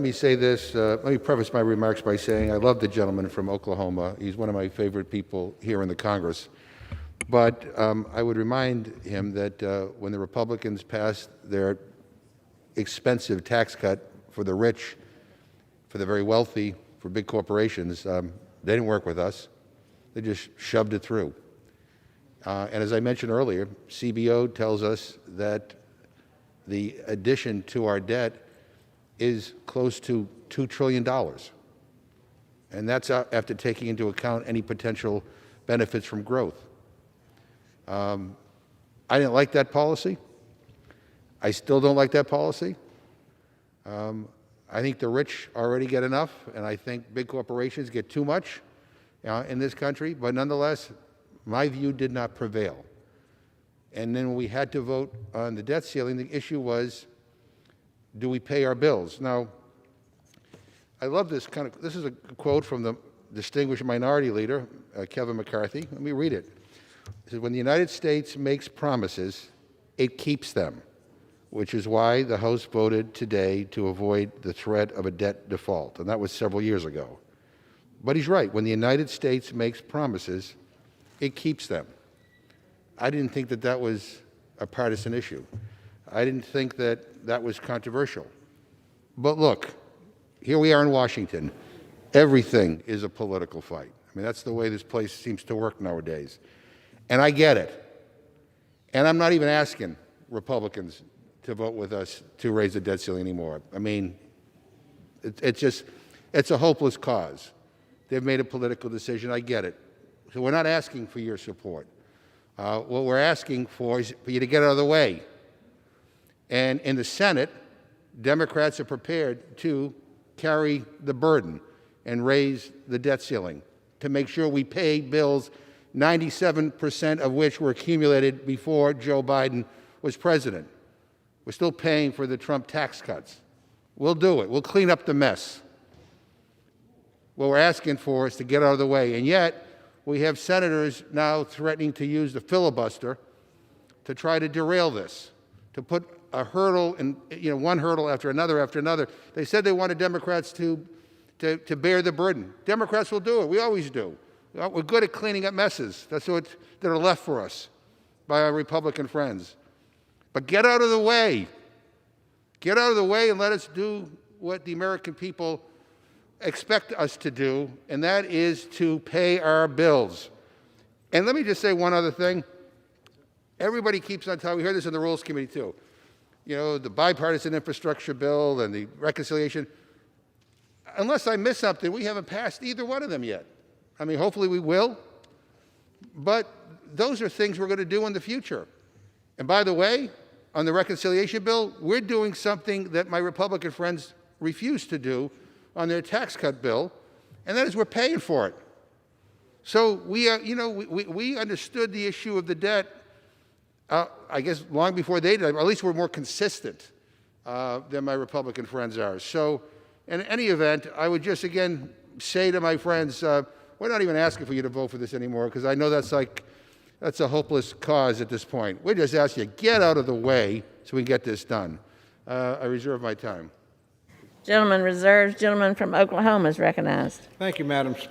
Let me say this. Let me preface my remarks by saying I love the gentleman from Oklahoma. He's one of my favorite people here in the Congress. But I would remind him that when the Republicans passed their expensive tax cut for the rich, for the very wealthy, for big corporations, they didn't work with us. They just shoved it through. And as I mentioned earlier, CBO tells us that the addition to our debt is close to $2 trillion. And that's after taking into account any potential benefits from growth. I didn't like that policy. I still don't like that policy. I think the rich already get enough, and I think big corporations get too much in this country. But nonetheless, my view did not prevail. And then when we had to vote on the debt ceiling, the issue was, do we pay our bills? Now, I love this this is a quote from the distinguished minority leader, Kevin McCarthy. Let me read it. It says, when the United States makes promises, it keeps them, which is why the House voted today to avoid the threat of a debt default. And that was several years ago. But he's right. When the United States makes promises, it keeps them. I didn't think that that was a partisan issue. I didn't think that that was controversial. But look, here we are in Washington. Everything is a political fight. I mean, that's the way this place seems to work nowadays. And I get it. And I'm not even asking Republicans to vote with us to raise the debt ceiling anymore. I mean, it's a hopeless cause. They've made a political decision. I get it. So we're not asking for your support. What we're asking for is for you to get out of the way. And in the Senate, Democrats are prepared to carry the burden and raise the debt ceiling to make sure we pay bills, 97% of which were accumulated before Joe Biden was president. We're still paying for the Trump tax cuts. We'll do it. We'll clean up the mess. What we're asking for is to get out of the way. And yet, we have senators now threatening to use the filibuster to try to derail this, to put a hurdle, and one hurdle after another after another. They said they wanted Democrats to bear the burden. Democrats will do it. We always do. We're good at cleaning up messes. That's what that are left for us by our Republican friends. But get out of the way. Get out of the way and let us do what the American people expect us to do, and that is to pay our bills. And let me just say one other thing. Everybody keeps on telling, we heard this in the Rules Committee too, the bipartisan infrastructure bill and the reconciliation. Unless I miss something, we haven't passed either one of them yet. I mean, hopefully we will, but those are things we're going to do in the future. And by the way, on the reconciliation bill, we're doing something that my Republican friends refuse to do on their tax cut bill, and that is we're paying for it. So we understood the issue of the debt, I guess, long before they did, or at least we're more consistent than my Republican friends are. So in any event, I would just again say to my friends, we're not even asking for you to vote for this anymore, because I know that's a hopeless cause at this point. We're just asking you, get out of the way so we can get this done. I reserve my time. Gentleman reserves. Gentleman from Oklahoma is recognized. Thank you, Madam Speaker.